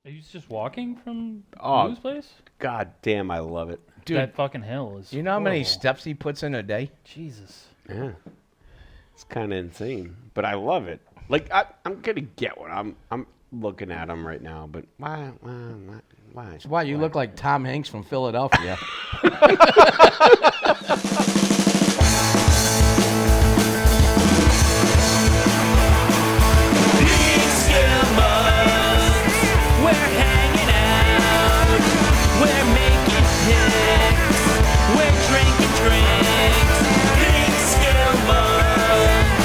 Are you just walking from Oh, Lou's place? God damn, I love it. Dude, That fucking hill is. you know how many horrible. steps he puts in a day? Jesus. Yeah, it's kind of insane, but I love it. Like I'm gonna get one. I'm looking at them right now, but why? That's why you look like Tom Hanks from Philadelphia. PeekskillMugs, we're hanging out, we're making picks, we're drinking drinks. PeekskillMugs,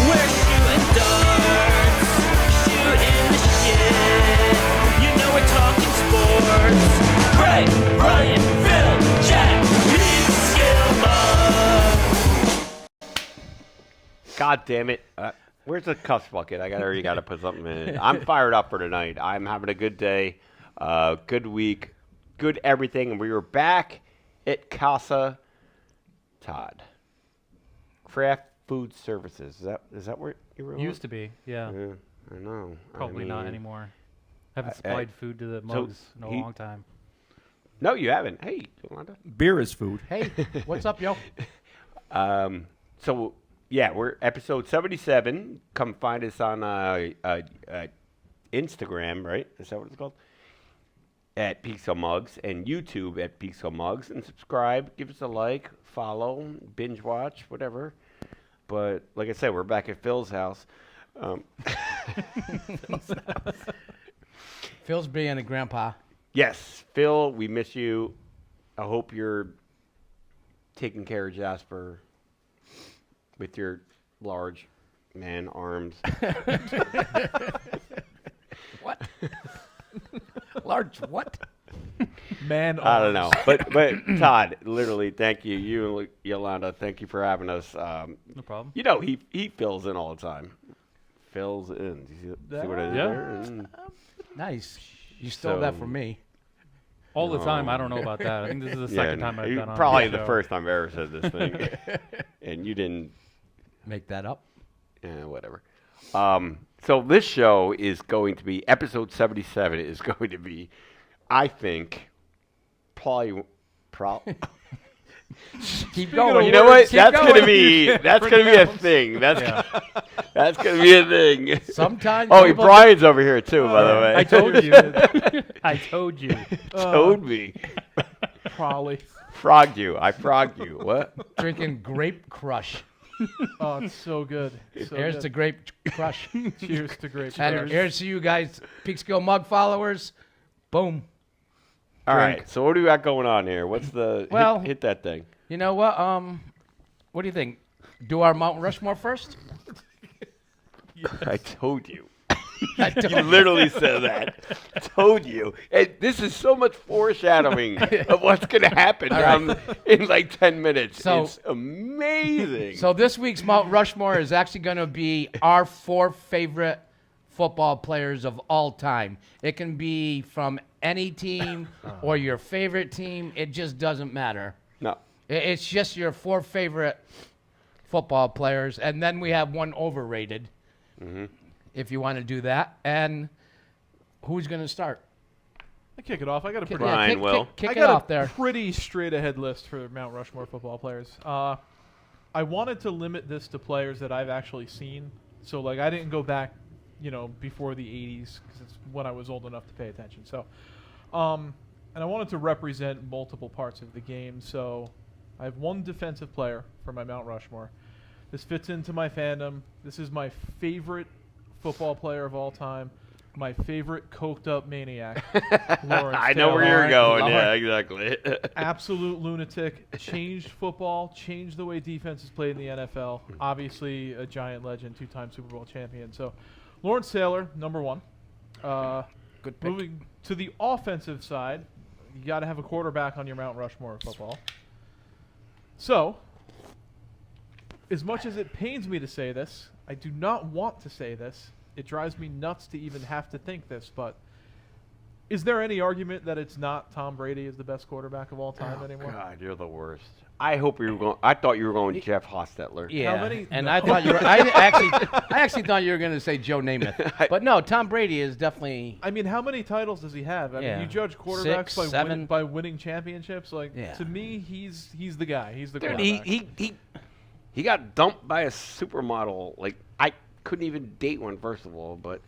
we're shooting darts, shooting the shit. You know we're talking sports. Ray, Ryan, Phil, Jack, PeekskillMugs. God damn it. Where's the cuss bucket? Already got to put something in it. I'm fired up for tonight. I'm having a good day, good week, good everything. And we were back at Casa Todd. Craft Food Services. Is that where you were? Used to be, yeah. Yeah, I know. Probably not anymore. Haven't supplied food to the mugs in a long time. No, you haven't. Hey, Yolanda. Beer is food. Hey, what's up, yo? So yeah, we're episode 77. Come find us on Instagram, right? Is that what it's called? At PeekskillMugs and YouTube at PeekskillMugs, and subscribe. Give us a like, follow, binge watch, whatever. But like I said, we're back at Phil's house. Phil's being a grandpa. Yes, Phil, we miss you. I hope you're taking care of Jasper with your large man arms. What? Large what? Man, I don't know, but Todd, literally, thank you. You and Yolanda, thank you for having us. No problem. You know, he fills in all the time. Fills in. You see what I did Yeah. there? Mm. Nice. You stole that So- from me. All the time, No. I don't know about that. I think this is the second time I've done on probably the the show. first time I ever said this thing, and you didn't. Make that up. Whatever. So this show is going to be episode 77. Is going to be, I think, probably. Keep going. You know what? Keep That's going. gonna be a thing. That's that's gonna be a thing. Sometimes. Oh, people- Brian's over here too, by the way. I told you. I told you. Told me. probably. Frogged you. I frogged you. What? Drinking Grape Crush. Oh, it's so good. So Here's good. to Grape Crush. Cheers to great. And here's to you guys, Peekskill Mug followers. Boom. All Drink. right. So what do we got going on here? What's the Well- hit that thing? You know what? What do you think? Do our Mount Rushmore first? I told you. I You don't- literally said that. Told you. And this is so much foreshadowing of what's going to happen in like 10 minutes. So- It's amazing. So this week's Mount Rushmore is actually going to be our 4 favorite football players of all time. It can be from any team or your favorite team. It just doesn't matter. No. It's just your 4 favorite football players, and then we have one overrated. If you want to do that, and who's going to start? I kick it off. I got a pretty. Brian kick, will. kick I it got off a there. pretty straight ahead list for Mount Rushmore football players. I wanted to limit this to players that I've actually seen. So like I didn't go back, before the 80s because it's when I was old enough to pay attention. So, and I wanted to represent multiple parts of the game. So I have one defensive player for my Mount Rushmore. This fits into my fandom. This is my favorite football player of all time. My favorite coked up maniac. Lawrence I know where Taylor. you're going. Lord. Yeah, exactly. Absolute lunatic. Changed football. Changed the way defense is played in the NFL. Obviously, a giant legend, 2-time Super Bowl champion. So, Lawrence Taylor, number 1. Good pick. Moving to the offensive side, you got to have a quarterback on your Mount Rushmore of football. So, as much as it pains me to say this, I do not want to say this. It drives me nuts to even have to think this, but Is there any argument that it's not Tom Brady is the best quarterback of all time anymore? God, you're the worst. I hope you were going. I thought you were going Jeff Hostetler. Yeah, many- and no. I thought you were. I actually thought you were going to say Joe Namath, but no, Tom Brady is definitely. I mean, how many titles does he have? I Yeah. mean, you judge quarterbacks 6, by 7. by winning championships. Like Yeah. to me, he's the guy. He's the Dude, quarterback. he got dumped by a supermodel. Like I couldn't even date one, first of all. But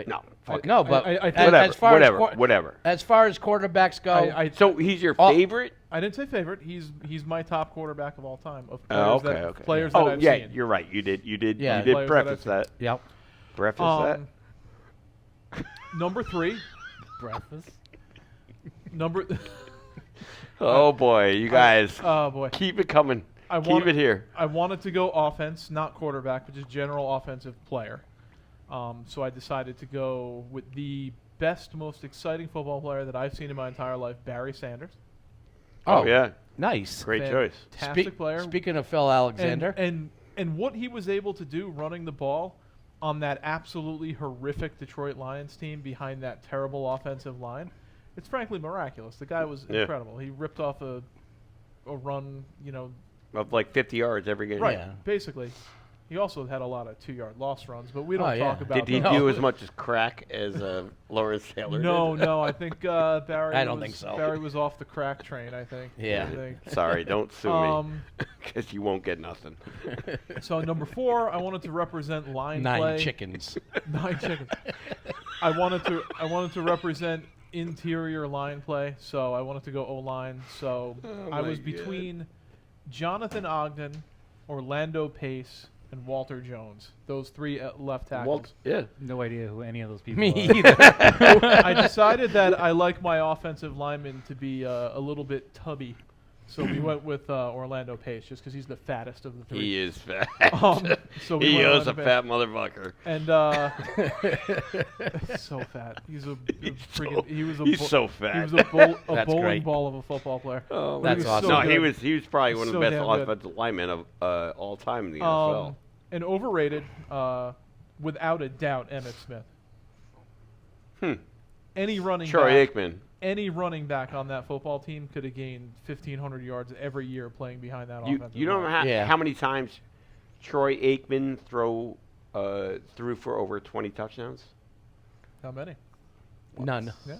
no, fuck it. No, but I think- as far whatever. as far as quarterbacks go, So he's your Oh. favorite? I didn't say favorite. He's my top quarterback of all time. Of Oh, players okay, okay. Players that Oh, I've yeah, seen. you're right. You did Yeah. Players preface that I've that. yep. Preface that. Number 3. Breakfast. Number. Oh boy, you guys, Oh boy. keep it coming. I Keep it here. I wanted to go offense, not quarterback, but just general offensive player. So I decided to go with the best, most exciting football player that I've seen in my entire life, Barry Sanders. Oh yeah, Nice. great choice. Fantastic player. Speaking of Phil Alexander, And what he was able to do running the ball on that absolutely horrific Detroit Lions team behind that terrible offensive line, it's frankly miraculous. The guy was incredible. He ripped off a run, Of like 50 yards every game. right, Yeah. basically. He also had a lot of 2-yard loss runs, but we don't Oh, yeah. talk about Did he those. do as much as crack as Lawrence Taylor No, did? no. I think Barry. I don't think so. Barry was off the crack train. I think. Yeah. I think. Sorry, don't sue me, because you won't get nothing. So number 4, I wanted to represent line 9 play. chickens. 9 chickens. I wanted to represent interior line play, so I wanted to go O-line. So I was between Jonathan Ogden, Orlando Pace, and Walter Jones. Those 3 left tackles. Yeah. No idea who any of those people Me are. either. I decided that I like my offensive linemen to be a little bit tubby, so we went with Orlando Pace just because he's the fattest of the 3. He is fat. So we He went is a Orlando Pace. fat motherfucker. And so fat. He's he was a He's bull- so He fat. was a That's bowling great. ball of a football player. Oh, That's was awesome. so No, he good. was probably one of the So best damn good. offensive linemen of all time in the NFL. And overrated, without a doubt, Emmitt Smith. Any running Troy back, Aikman. any running back on that football team could have gained 1,500 yards every year playing behind that offensive You don't line. know Yeah. how many times Troy Aikman threw for over 20 touchdowns, How many? None. Yeah.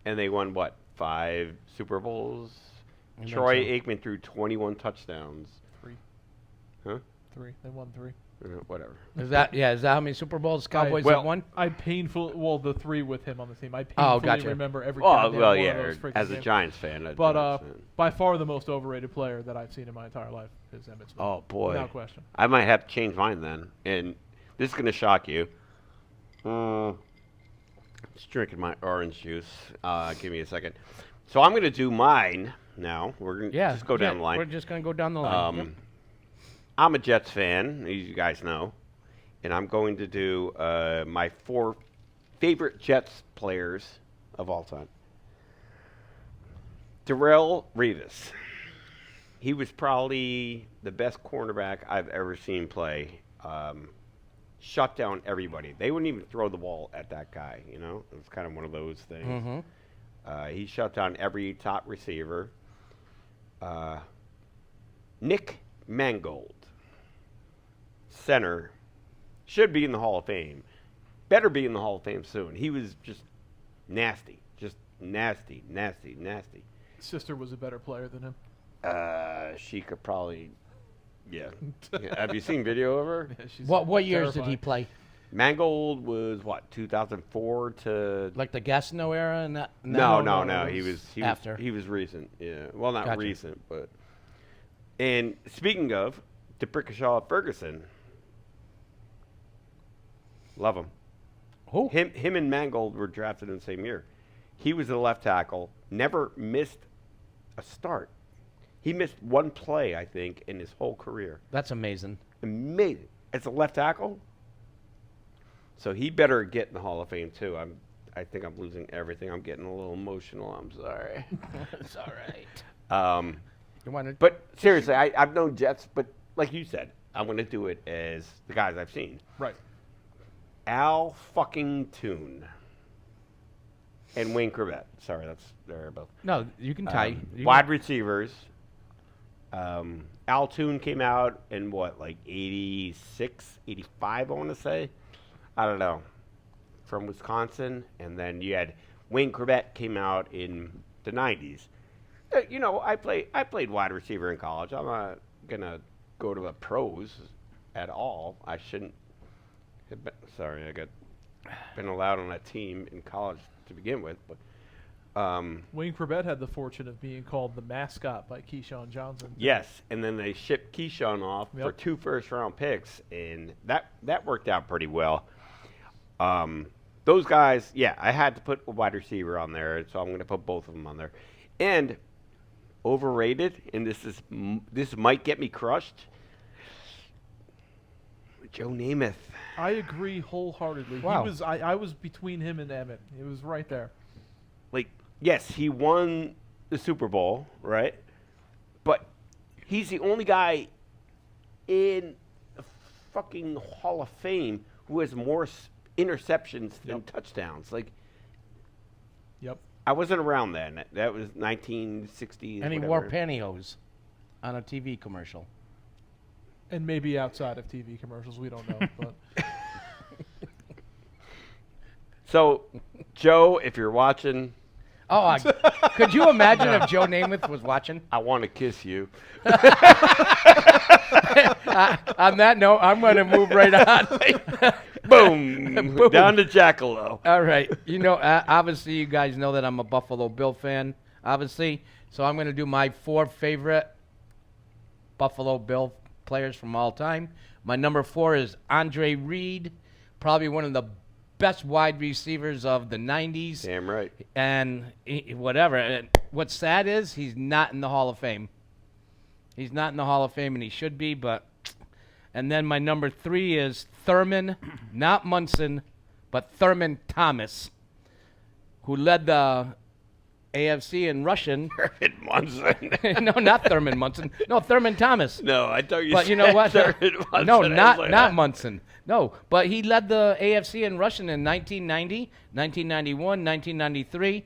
and they won what 5 Super Bowls. I think Troy so. Aikman threw 21 touchdowns. 3. Huh? 3. They won 3. Whatever. Is that how many Super Bowls Cowboys well, have won? I the 3 with him on the team. I Oh, painfully gotcha. remember every Oh goddamn well, one yeah. of those freaking As a games. Giants fan, But by far the most overrated player that I've seen in my entire life is Emmitt Smith. oh boy, Without question. I might have to change mine then, and this is gonna shock you. Just drinking my orange juice. Give me a second. So I'm gonna do mine now. We're gonna just go down the line. We're just gonna go down the line. Yep. I'm a Jets fan, as you guys know, and I'm going to do my 4 favorite Jets players of all time. Darrelle Revis. He was probably the best cornerback I've ever seen play. Shut down everybody. They wouldn't even throw the ball at that guy, you know? It was kind of one of those things. He shut down every top receiver. Nick Mangold, center, should be in the Hall of Fame. Better be in the Hall of Fame soon. He was just nasty. Just nasty, nasty, nasty. Sister was a better player than him. She could probably, yeah. Have you seen video of her? Yeah, she's What years did he terrifying. play? Mangold was what, 2004 to Like the Gastineau era and that? No. no, He it was after. He was recent. Yeah. Well, not Gotcha. recent, but. And speaking of, DeBrickashaw Ferguson. Love him. Who? Him and Mangold were drafted in the same year. He was a left tackle. Never missed a start. He missed 1 play, I think, in his whole career. That's amazing. Amazing. As a left tackle. So he better get in the Hall of Fame too. I think I'm losing everything. I'm getting a little emotional. I'm sorry. It's all right. You want to? But seriously, I've known Jets, but like you said, I'm going to do it as the guys I've seen. Right. Al fucking Toon. and Wayne Corbett. Sorry, they're both. No, you can tie. Wide receivers. Al Toon came out in what, like 86, 85, I want to say. I don't know. From Wisconsin. And then you had Wayne Corbett came out in the 90s. I played wide receiver in college. I'm not going to go to the pros at all. I shouldn't have been. Sorry, I got been allowed on that team in college to begin with. But Wayne Corbett had the fortune of being called the mascot by Keyshawn Johnson. yes, and then they shipped Keyshawn off for 2 first-round picks, and that worked out pretty well. Those guys, I had to put a wide receiver on there, so I'm going to put both of them on there. And overrated, and this might get me crushed. Joe Namath. I agree wholeheartedly. Wow. He was. I was between him and Emmett. It was right there. Like, yes, he won the Super Bowl, right? But he's the only guy in the fucking Hall of Fame who has more interceptions than touchdowns. Like, Yep. I wasn't around then. That was 1960s. And he whatever. wore pantyhose on a TV commercial. And maybe outside of TV commercials, we don't know. But So, Joe, if you're watching, Oh, could you imagine if Joe Namath was watching? I want to kiss you. On that note, I'm going to move right on. Boom. Boom. Down to Jackalow. All right. Obviously, you guys know that I'm a Buffalo Bill fan, obviously. So I'm going to do my 4 favorite Buffalo Bill players from all time. My number 4 is Andre Reed, probably one of the best wide receivers of the 90s. Damn right. And whatever. And what's sad is he's not in the Hall of Fame. He's not in the Hall of Fame, and he should be. And then my number 3 is Thurman, not Munson, but Thurman Thomas, who led the AFC in rushing. Thurman Munson. No, not Thurman Munson. No, Thurman Thomas. No, I thought you But said you know what? Thurman Munson. No, I was not like, not Munson. No, but he led the AFC in rushing in 1990, 1991, 1993.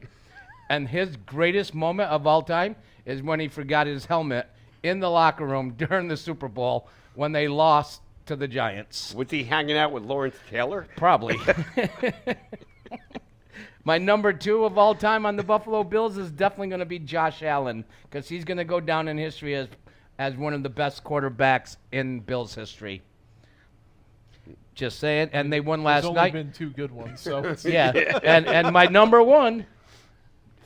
And his greatest moment of all time is when he forgot his helmet in the locker room during the Super Bowl when they lost to the Giants. Was he hanging out with Lawrence Taylor? Probably. My number 2 of all time on the Buffalo Bills is definitely going to be Josh Allen, because he's going to go down in history as one of the best quarterbacks in Bills history. Just saying. And they won last there's night. only been 2 good ones. So it's Yeah. And my number 1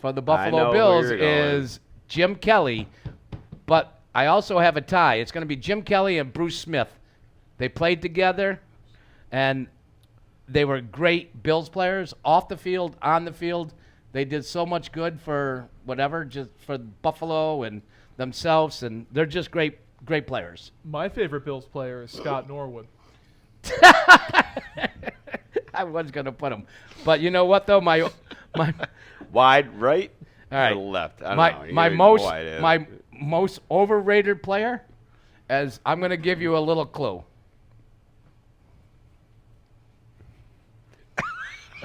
for the Buffalo know Bills where you're going. is Jim Kelly. But I also have a tie. It's going to be Jim Kelly and Bruce Smith. They played together, and they were great Bills players off the field, on the field. They did so much good for whatever, just for Buffalo and themselves, and they're just great players. my favorite Bills player is Scott Norwood. I was going to put him. But you know what, though? My Wide right? all right. Or left? I don't know. My You're most wide, my most overrated player, as I'm going to give you a little clue.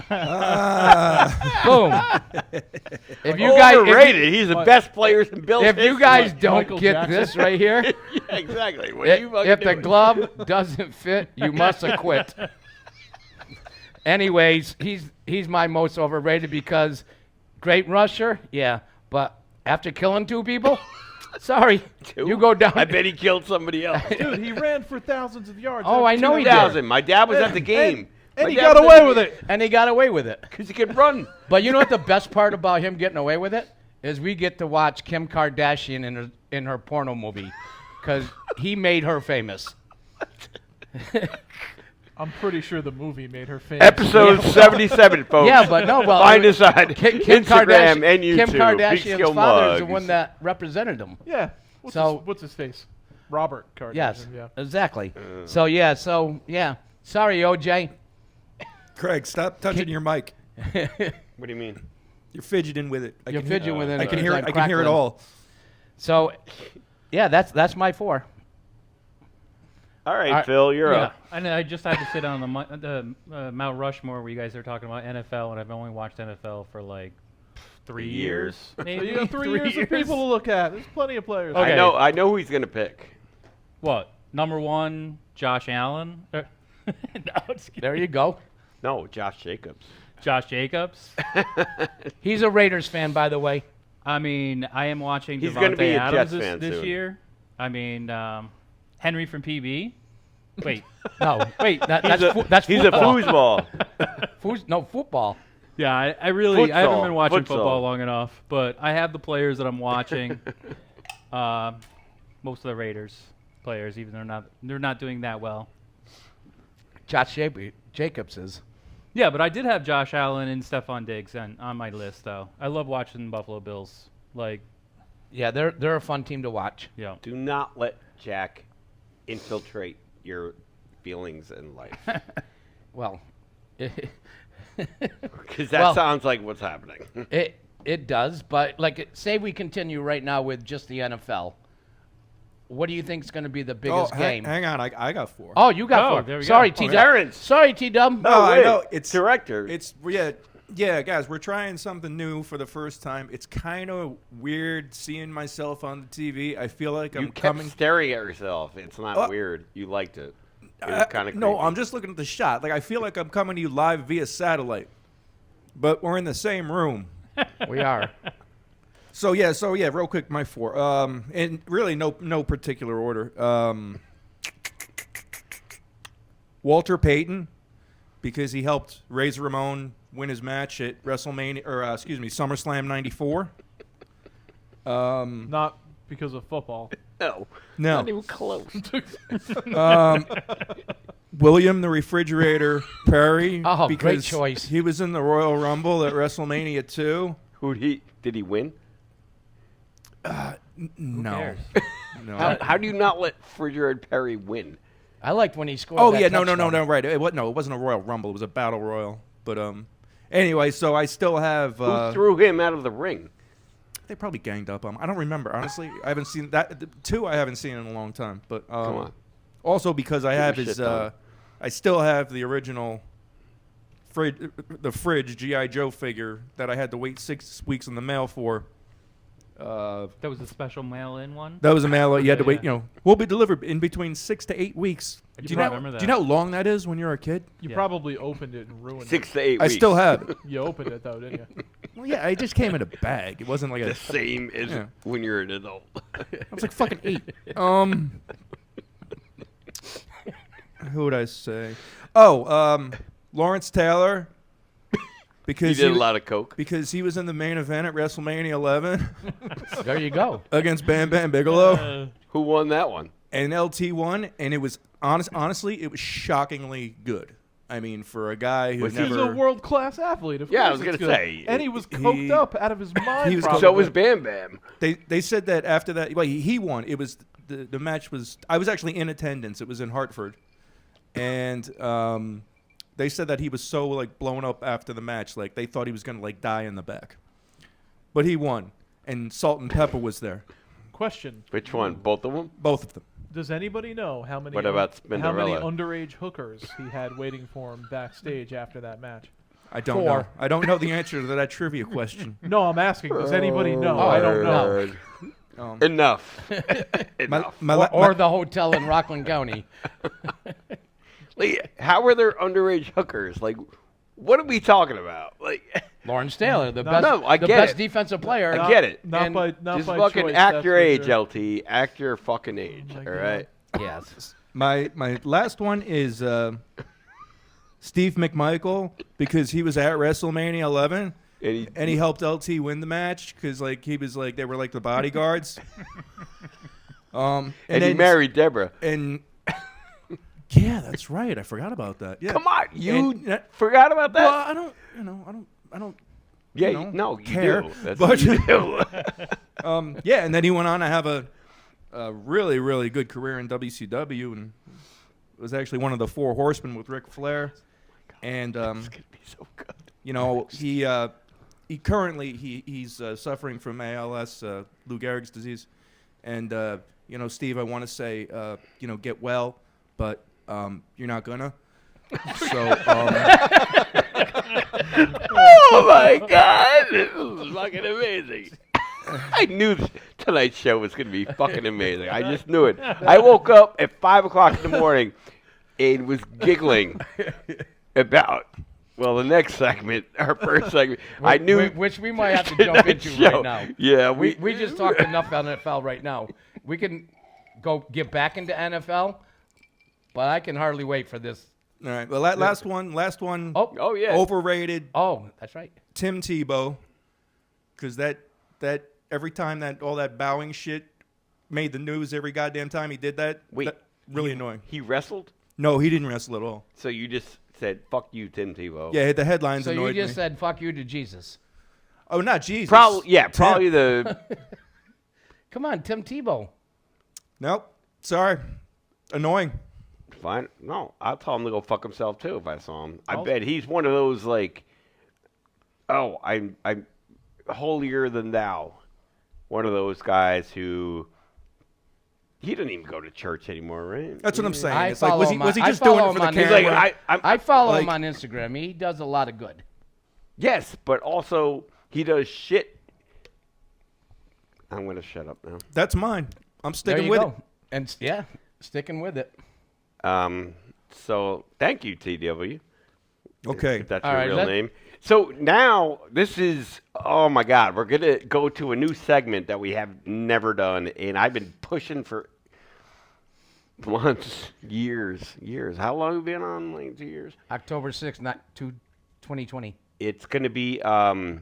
Boom. If you guys, Overrated. He's the best players in Bills if you history. guys don't Michael get Jackson. this right here, Yeah, exactly. What are you fucking if the doing? glove doesn't fit, you must acquit. Anyways, he's my most overrated because great rusher, yeah, but after killing 2 people, sorry, Two? you go down. I bet he killed somebody else. Dude, he ran for thousands of yards. Oh, I know he did. 2000. My dad was at the game. And My he dad got was at away the with game it. And he got away with it. Because he could run. But you know what the best part about him getting away with it is we get to watch Kim Kardashian in her porno movie because he made her famous. I'm pretty sure the movie made her famous. Episode 77, folks. Yeah, but no, well, Find us on Kim Instagram and YouTube. Kim Kardashian's father is the PeekskillMugs. one that represented him. Yeah. What's his face? Robert Kardashian. Yes, Yeah. exactly. So yeah. Sorry, OJ. Craig, stop touching your mic. What do you mean? You're fidgeting with it. You're fidgeting with it. I can because hear I'm it. I can hear it crackling. all. So, yeah, that's my 4. All right, Phil, you're Yeah, up. and I just had to sit on the Mount Rushmore where you guys are talking about NFL, and I've only watched NFL for like 3 years. So Maybe you got 3 years of people to look at. There's plenty of players. Okay. I know who he's gonna pick. What? Number 1, Josh Allen. No, just kidding. There you go. No, Josh Jacobs. Josh Jacobs. He's a Raiders fan, by the way. I mean, I am watching He's gonna Devontae be a Adams Jets fan this soon. year. I mean, Henry from PB. Wait, No, wait. that's He's a football. foosball. Football. Yeah, I really I haven't Futsal. been watching Futsal. football long enough, but I have the players that I'm watching. Most of the Raiders players, even though they're not doing that well. Josh Jacobs is. Yeah, but I did have Josh Allen and Stephon Diggs on my list, though. I love watching the Buffalo Bills. Like, Yeah, they're a fun team to watch. yeah. Do not let Jack infiltrate your feelings in life, Well, because that Well- sounds like what's happening. it does, but like say we continue right now with just the NFL. What do you think is going to be the biggest game? Hang on, I got 4. Oh, you got Oh, 4. there we go. Sorry, Oh, T Dub. Terrence. Sorry, T Dub. No, I wait. know it's Director. It's yeah, guys. We're trying something new for the first time. It's kind of weird seeing myself on the TV. I feel like you I'm kept coming. staring at yourself. It's not weird. You liked it. It was kind of No, I'm just looking at the shot. Like I feel like I'm coming to you live via satellite, but we're in the same room. We are. So yeah, real quick, my 4. And really no particular order. Walter Payton, because he helped Razor Ramon win his match at WrestleMania, or SummerSlam '94. Not because of football. no. No, even close. William the Refrigerator Perry. Oh, great because choice. He was in the Royal Rumble at WrestleMania 2. Did he win? No, cares? no. How do you not let Refrigerator Perry win? I liked when he scored. Oh that yeah, no, touchdown. right. It wasn't a Royal Rumble. It was a Battle Royal. But anyway, so I still have. Who threw him out of the ring? They probably ganged up on him. I don't remember honestly. I haven't seen that. 2 I haven't seen in a long time. But Come on. also because I have your his. shit done. I still have the original. Fridge GI Joe figure that I had to wait 6 weeks in the mail for. That was a special mail-in one. That was a mail. You had to Yeah, wait. yeah. Will be delivered in between 6 to 8 weeks. You Do you know? remember Do you know that. how long that is when you're a kid? You Yeah. probably opened it and ruined 6 it. to 8 I weeks. still have it. You opened it though, didn't you? Well, yeah, it just came in a bag. It wasn't like The a. same as Yeah. when you're an adult. I was like fucking 8. Who would I say? Oh, Lawrence Taylor. He Because did a lot of coke. because he was in the main event at WrestleMania 11 There you go. against Bam Bam Bigelow, Who won that one? and LT won, and it was honestly, it was shockingly good. I mean, for a guy who Was he He's a never. world-class athlete. Of Yeah, I course was it's gonna good. say, and he was coked up out of his mind. he was- probably. So was Bam Bam. They said that after that, well, he won. It was the match was. I was actually in attendance. It was in Hartford, and they said that he was so like blown up after the match, like they thought he was gonna like die in the back, but he won, and Salt and Pepper was there, Question: Which one? Both of them? both of them. Does anybody know how many What about how many Spinderella? underage hookers he had waiting for him backstage after that match? I don't 4. know. I don't know the answer to that trivia question. No, I'm asking. Does anybody know? Oh, I don't know. Word. Um, Enough. my, Enough. my, Or my- the hotel in Rockland County. Like, how are there underage hookers? Like, what are we talking about? Like, Lawrence Taylor, the No, best, no, I the get best it. defensive player. I get it. Not And by not just by fucking choice, act that's your for age, sure. LT. Act your fucking age. my all God. right. Yes. my last one is Steve McMichael, because he was at WrestleMania 11. And he helped LT win the match because like he was like they were like the bodyguards. And he then- married Deborah. And yeah, that's right. I forgot about that. Yeah. Come on, you And- forgot about that? Well, I don't. yeah, you know, no, you care, do. That's but- what you do. Yeah, and then he went on to have a really, really good career in WCW, and was actually one of the 4 Horsemen with Ric Flair. And It's gonna be so good. you know, he currently he's suffering from ALS, Lou Gehrig's disease, and you know, Steve, I want to say, you know, get well. but you're not gonna. So Oh my God, this is fucking amazing. I knew tonight's show was gonna be fucking amazing. I just knew it. I woke up at 5 o'clock in the morning and was giggling about. Well, the next segment, our first segment, I knew which we might have to jump into right now. Yeah, We just talked enough NFL right now. We can go get back into NFL, but I can hardly wait for this. all right. Well, last one. Oh yeah. Overrated. Oh, that's right. Tim Tebow, because that every time that all that bowing shit made the news every goddamn time he did that. Wait, that, really annoying. He wrestled, No, he didn't wrestle at all. so you just said "fuck you, Tim Tebow." Yeah, the headlines So you annoyed just me. said "fuck you" to Jesus. Oh, not Jesus. Probably. Yeah, Tim. probably the. Come on, Tim Tebow. Nope. Sorry. Annoying. Fine. No, I'll tell him to go fuck himself too if I saw him. I I'll- bet he's one of those like, oh, I'm holier than thou. One of those guys who he doesn't even go to church anymore, right? That's what I'm saying. I It's like, follow was he him was he on- I just doing follow it for him the on camera? He's like, I follow like- him on Instagram. He does a lot of good. yes, but also he does shit. I'm gonna shut up now. That's mine. I'm There sticking you with go. And yeah, sticking with it. So thank you, TW. it. Okay. If that's All your right, real let- name. So now this is, oh my God, we're going to go to a new segment that we have never done. And I've been pushing for months, years. How long have we been on? Like 2 years? October 6th, 2020. It's going to be kind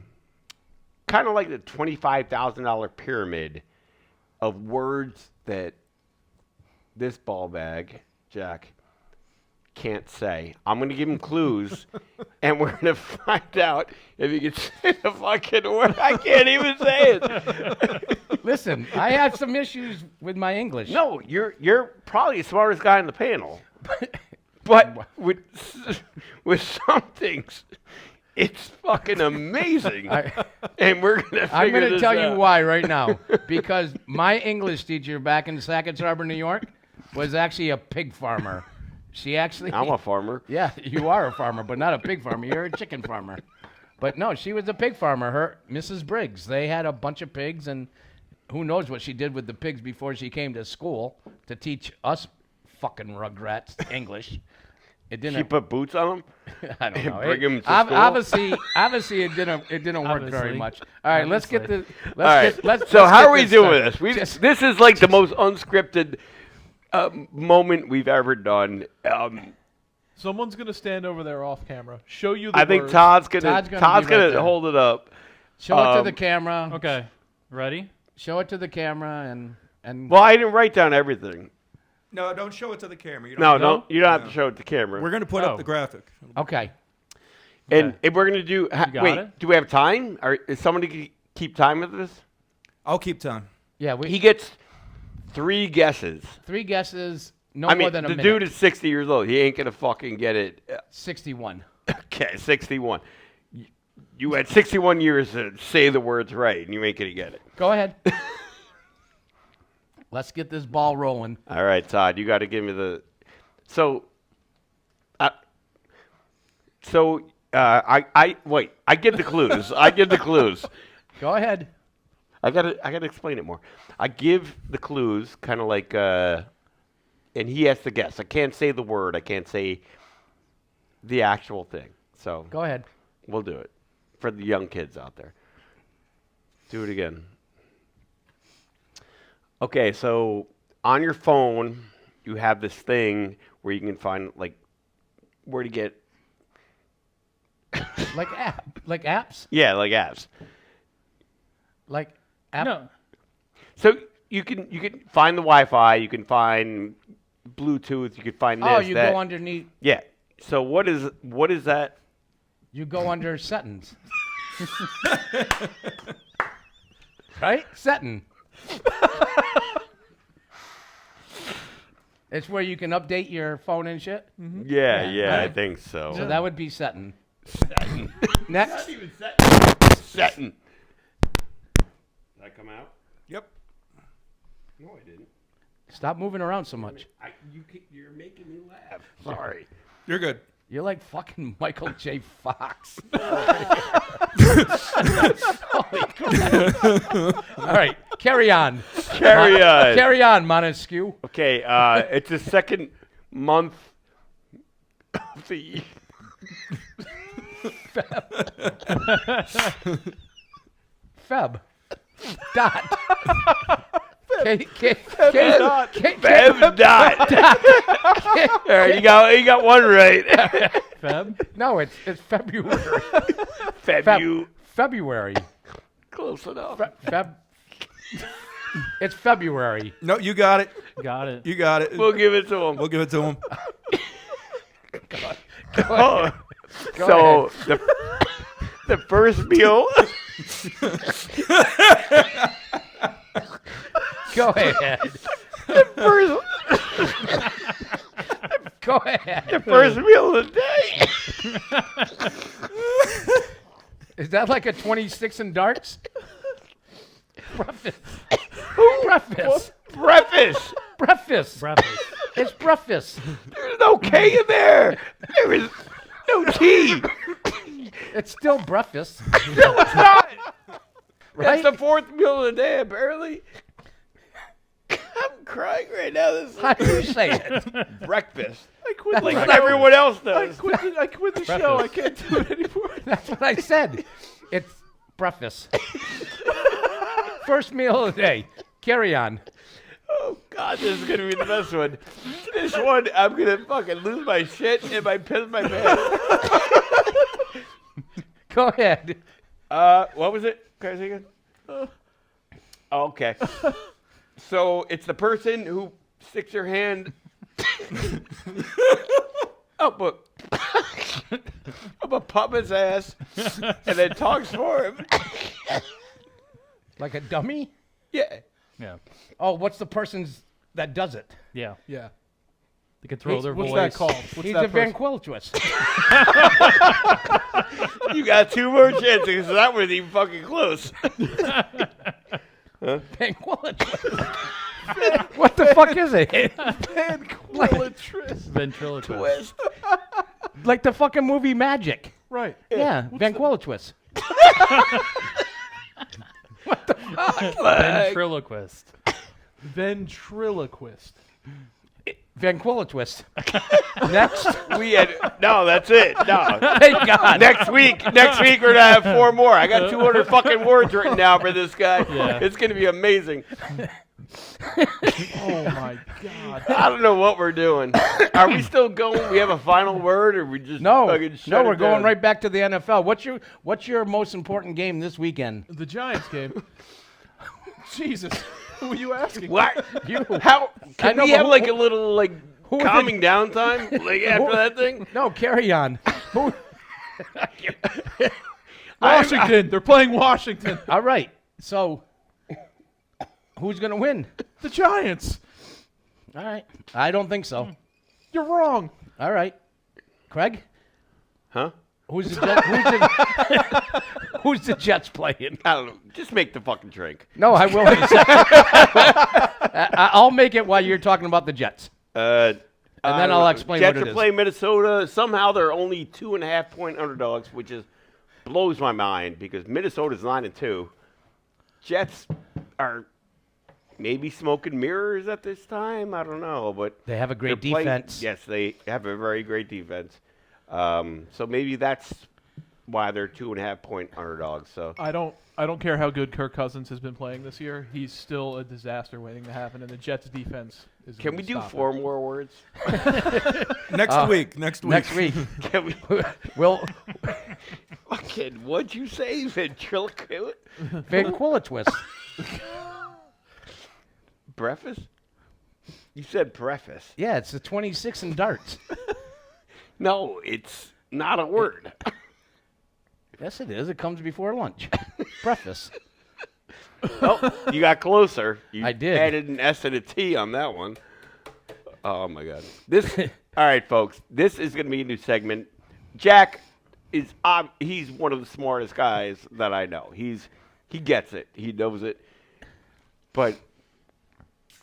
of like the $25,000 pyramid of words that this ball bag, Jack, can't say. I'm going to give him clues, and we're going to find out if he can say the fucking word. I can't even say it. Listen, I have some issues with my English. No, you're probably the smartest guy on the panel. But with some things, it's fucking amazing. And we're going to figure I'm going to this tell you out. why right now. Because my English teacher back in Sackets Harbor, New York, was actually a pig farmer. She actually. I'm a farmer. Yeah, you are a farmer, but not a pig farmer. You're a chicken farmer. But no, she was a pig farmer. Her Mrs. Briggs. They had a bunch of pigs, and who knows what she did with the pigs before she came to school to teach us fucking rugrats English. It didn't. She put boots on them? I don't know. Bring 'em to school? Obviously, it didn't work very Obviously. much. All right, let's get the. All right. Let's So how get are we this doing started. this? Just- This is like the most unscripted moment we've ever done. Someone's gonna stand over there off camera, show you the I think words. Todd's gonna Todd's gonna be right there. hold it up. Show it to the camera. Okay, ready? Show it to the camera and. Well, I didn't write down everything. No, don't show it to the camera. You No, don't. you don't have to show it to camera. We're gonna put Oh. up the graphic. Okay. and we're gonna do. got Wait, it? do we have time? Or is somebody keep time with this? I'll keep time. Yeah, He gets 3 guesses. 3 guesses. No I more mean, than a the minute. dude is 60 years old. He ain't gonna fucking get it. 61. Okay, 61. You had 61 years to say the words right, and you ain't gonna get it. Go ahead. Let's get this ball rolling. All right, Todd, you got to give me the. I wait. I get the clues. I give the clues. Go ahead. I gotta explain it more. I give the clues, kind of like, and he has to guess. I can't say the word. I can't say the actual thing. So Go ahead. we'll do it for the young kids out there. Do it again. Okay, so on your phone, you have this thing where you can find like where to get. Like apps? Yeah, like apps. Like app. No. So you can find the Wi-Fi, you can find Bluetooth, you can find this. Oh, you that. go underneath. Yeah. So what is that? You go under settings. Right? Setting. It's where you can update your phone and shit. Yeah, Yeah. I Right. think so. So that would be setting. Next. Setting. Did I come out? Yep. No, I didn't. Stop moving around so much. You're making me laugh. Sorry. You're good. You're like fucking Michael J. Fox. All right, carry on. Carry on. Carry on, Montesquieu. Okay, it's the second month of the year. Feb. Dot. Feb dot. All right, you got one right. Feb? No, it's February. February. Close enough. It's February. No, you got it. Got it. You got it. We'll give it to him. We'll give it to him. Oh, so the first meal. Go ahead. first, Go ahead. the first meal of the day. Is that like a 26 in darts? Breakfast. Breakfast. Breakfast. Breakfast. Breakfast. It's breakfast. There's no K in there. There is no T. It's still breakfast. No, it's not. Right? That's the fourth meal of the day, apparently. I'm crying right now. This is How do you say it? breakfast. I quit. Like the everyone else I does. quit the show. I can't do it anymore. That's what I said. It's breakfast. First meal of the day. Carry on. Oh, God, this is going to be the best one. This one, I'm going to fucking lose my shit and my piss my pants. Go ahead. What was it? Can I say again? Okay. So it's the person who sticks their hand up a puppet's ass and then talks for him. Like a dummy? Yeah. Yeah. Oh, what's the person's that does it? Yeah. Yeah. They can throw their What's voice. that called? What's He's that a person? ventriloquist. You got two more chances because that was even fucking close. Ventriloquist. What the fuck is it? Ventriloquist. Ventriloquist. Twist. Like the fucking movie Magic. Right. Yeah, ventriloquist. Ventriloquist. Ventriloquist. Ventriloquist. Next. No, that's it. No. Thank God. Next week we're gonna have 4 more. I got 200 fucking words written down for this guy. Yeah. It's gonna be amazing. Oh my God. I don't know what we're doing. Are we still going? We have a final word, or we just fucking shut No, it we're going down? right back to the NFL. What's your most important game this weekend? The Giants game. Jesus. Who are you asking? What? You. How I can know, we but have who- like a little like who are calming down time like after that thing? No, carry on. Who- Washington. They're playing Washington. All right. So, who's going to win? The Giants. All right. I don't think so. You're wrong. All right. Craig? Huh? Who's the who's the Jets playing? I don't know. Just make the fucking drink. No, I will. I'll make it while you're talking about the Jets. And then I'll explain Jets what it are is. playing Minnesota. Somehow they're only 2.5 point underdogs, which is blows my mind because Minnesota's 9-2. Jets are maybe smoking mirrors at this time. I don't know, but They have a great they're playing- defense. Yes, they have a very great defense. So maybe that's why they're 2.5 point underdogs. So I don't care how good Kirk Cousins has been playing this year. He's still a disaster waiting to happen, and the Jets' defense is. can we do 4 more words? Next week. Next week. Can we? We'll Fucking, what'd you say? Ventriloquist? ventriloquist. Breakfast? You said breakfast. Yeah, it's the 26 in darts. No, it's not a word. Yes, it is. It comes before lunch. Breakfast. Oh, you got closer. You I did. added an S and a T on that one. Oh my God. All right, folks. This is going to be a new segment. Jack is he's one of the smartest guys that I know. He gets it. He knows it. But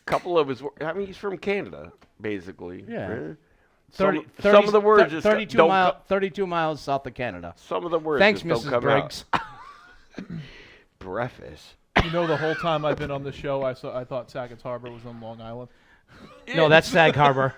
couple of his. I mean, he's from Canada, basically. Yeah. right? 30, Some of the words just 32, don't mile, co- 32 miles south of Canada. Some of the words Thanks, just don't Mrs. come Briggs. out. Breakfast. You know, the whole time I've been on the show, I thought Sackett's Harbor was on Long Island. No, that's Sag Harbor.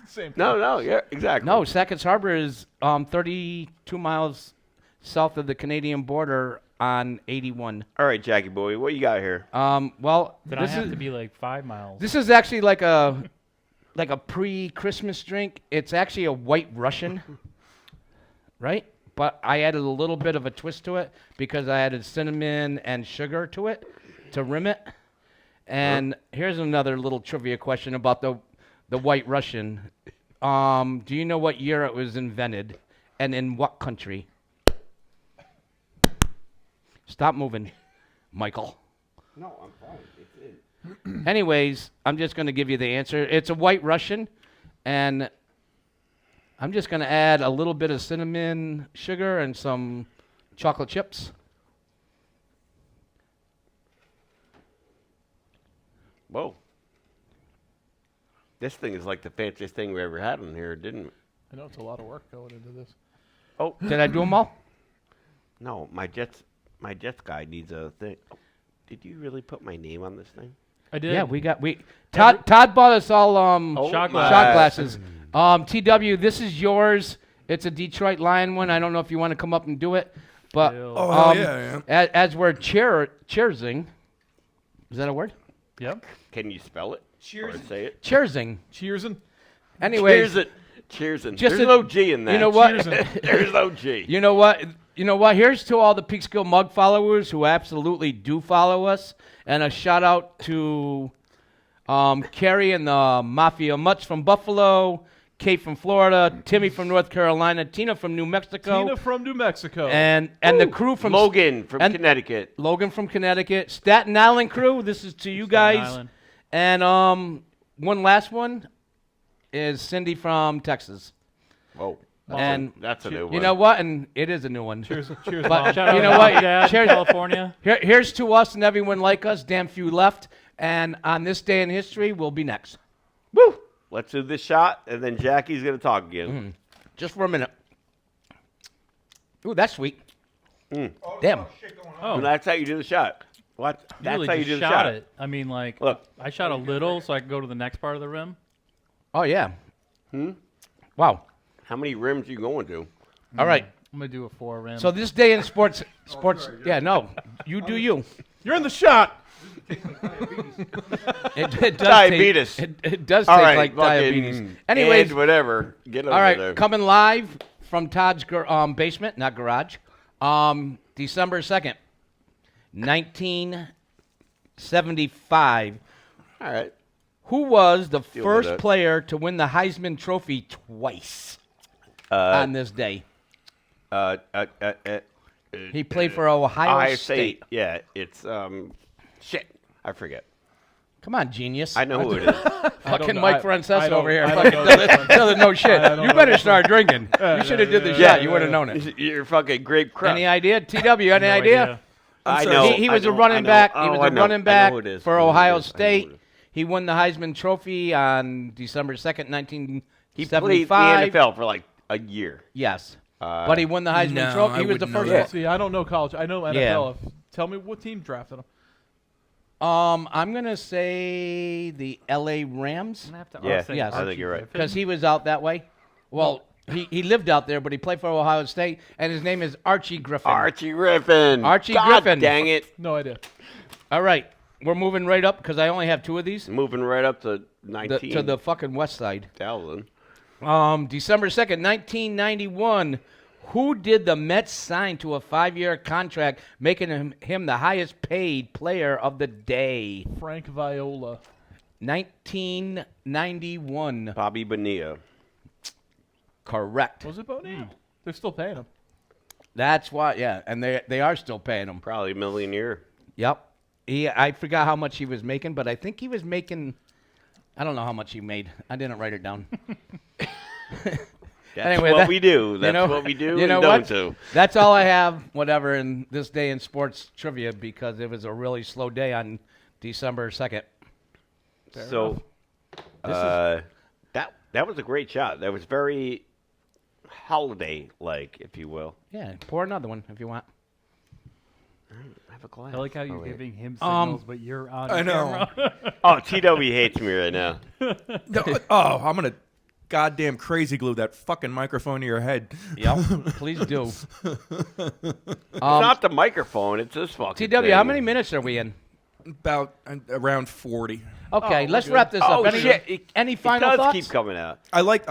Same thing. No, yeah, exactly. No, Sackett's Harbor is 32 miles south of the Canadian border on 81. All right, Jackie boy, what you got here? Well, Then I this have is to be like 5 miles. this is actually like a pre-Christmas drink. It's actually a White Russian, right? But I added a little bit of a twist to it because I added cinnamon and sugar to it to rim it. And here's another little trivia question about the White Russian. Do you know what year it was invented and in what country? Stop moving, Michael. No, I'm fine. It's in. Anyways, I'm just going to give you the answer. It's a White Russian, and I'm just going to add a little bit of cinnamon sugar and some chocolate chips. Whoa. This thing is like the fanciest thing we ever had in here, didn't we? I know it's a lot of work going into this. Oh, Did I do them all? no, my Jets guy needs a thing. Oh, did you really put my name on this thing? I did. Yeah, Todd bought us all Shot my- shot glasses. TW, this is yours. It's a Detroit Lion one. I don't know if you want to come up and do it, but Ew. Oh, hell yeah. as we're cheersing, is that a word? Yep. Can you spell it? Cheers. Or say it? Cheersing. Cheers and Anyways, Cheers it. Cheers and Just there's a- no G in that. you know what? Cheersin'. There's no G. You know what? You know what? Here's to all the Peekskill Mug followers who absolutely do follow us, and a shout out to Carrie and the Mafia Mutts from Buffalo, Kate from Florida, Timmy from North Carolina, Tina from New Mexico, Tina from New Mexico. and the crew from Logan from and- Connecticut. Logan from Connecticut, Staten Island crew. This is to you guys, Island. and one last one is Cindy from Texas. Whoa. And That's a new one. you know what? And it is a new one. cheers, But Mom. Shout out you know to what? my dad in Cheers. California. Here's to us and everyone like us. Damn few left. And on this day in history, we'll be next. Woo! Let's do this shot, and then Jackie's going to talk again. Just for a minute. Ooh, that's sweet. Damn. Oh, And that's how you do the shot. What? you That's really how you just do the shot shot. it. I mean, like, Look. I shot a little so I could go to the next part of the rim. Oh, yeah. Wow. How many rims you going to? All right. I'm gonna do a 4 rim. So this day in sports, yeah, no. You do you. You're in the shot. It does Diabetes. It does All taste right, like fucking diabetes. Anyways, and whatever. Get over all right, there. coming live from Todd's basement, not garage. December 2nd, 1975. All right. Who was the with first it. player to win the Heisman Trophy twice on this day? He played for Ohio State. Yeah, it's shit. I forget. Come on, genius. I know who it is. Fucking know. Mike I Francesa don't- over here. I Fucking don't know this one. doesn't know shit. I don't You know better this start drinking. You should have did the yeah, shot. You would have known it. You're fucking grape crush. Any idea? TW, any No idea? I sorry. know. He I was a know, running I know. back. Oh, He was I a know. running I know back who it is. for I know who it Ohio is. I know who State. it is. He won the Heisman Trophy on December 2nd, He played 1975. the NFL for like a year. Yes. But he won the Heisman no, Trophy. I He was the wouldn't know first that. one. See, I don't know college. I know NFL. Tell me what team drafted him. I'm going to say the LA Rams. I'm gonna have to Yeah, say yes. I think you're right. Griffin. Because he was out that way. Well, he lived out there, but he played for Ohio State, and his name is Archie Griffin. Archie Griffin. Archie God Griffin. Dang it. No idea. All right. We're moving right up because I only have 2 of these Moving right up to 19,000. to the fucking west side. December 2nd, 1991. Who did the Mets sign to a 5-year contract, making him the highest paid player of the day? Frank Viola. 1991. Bobby Bonilla. Correct. Was it Bonilla? They're still paying him. That's why, yeah, and they are still paying him. Probably a millionaire. Yep. I forgot how much he was making, but I think he was making. I don't know how much he made. I didn't write it down. That's Anyway, what that- we do. That's you know, what we do you know and don't what? do. That's all I have. Whatever in this day in sports trivia because it was a really slow day on December 2nd. So, that was a great shot. That was very holiday-like, if you will. Yeah, pour another one if you want. I have a glass. I like how you're Oh, wait. giving him signals, but you're on I know. camera. Oh, TW hates me right now. Oh, I'm gonna goddamn crazy glue that fucking microphone to your head. Yep, please do. It's not the microphone. It's this fucking TW, thing. how many minutes are we in? About around 40. Okay, we're let's good. wrap this Oh, up. shit. Any It final does thoughts? keep coming out. I like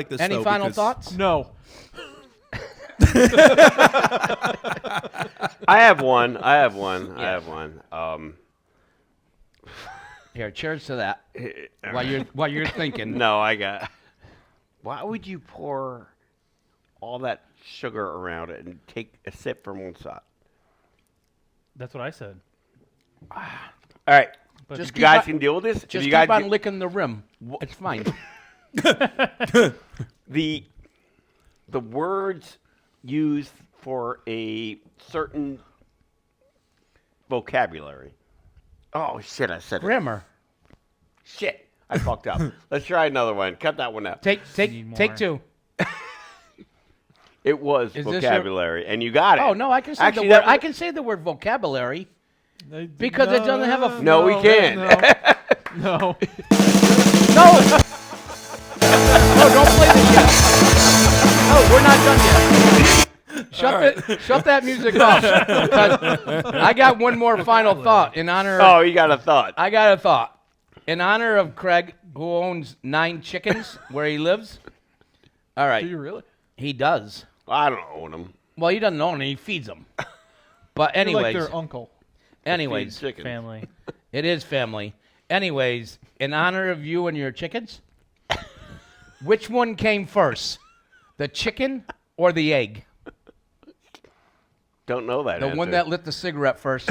this. Any though, final because- thoughts? No. I have one. I Yeah. have one. Here, cheers to that. While you're thinking. No, I got. Why would you pour all that sugar around it and take a sip from one side? That's what I said. All right, But Just you keep guys on- can deal with this. If Just you keep guys on licking the rim. It's fine. the words used for a certain vocabulary. Oh shit! I said it. Grammar. Shit! I fucked up. Let's try another one. Cut that one out. Take Need more. two. It was Is this your- vocabulary, and you got it. Oh no, I can say Actually, the word. that was- I can say the word vocabulary. They- Because it doesn't have a- No, we can't. No. No. No, don't play this yet. No, we're not done yet. Shut that music off. Because I got one more final thought in honor. Oh, you got a thought. I got a thought in honor of Craig, who owns 9 chickens where he lives. All right, Do you really? he does. I don't own them. Well, he doesn't own them; he feeds them. But You're anyways, like their uncle. anyways, Chicken. Family. it is family. Anyways, in honor of you and your chickens, which one came first, the chicken or the egg? Don't know that. The one answer. that lit the cigarette first.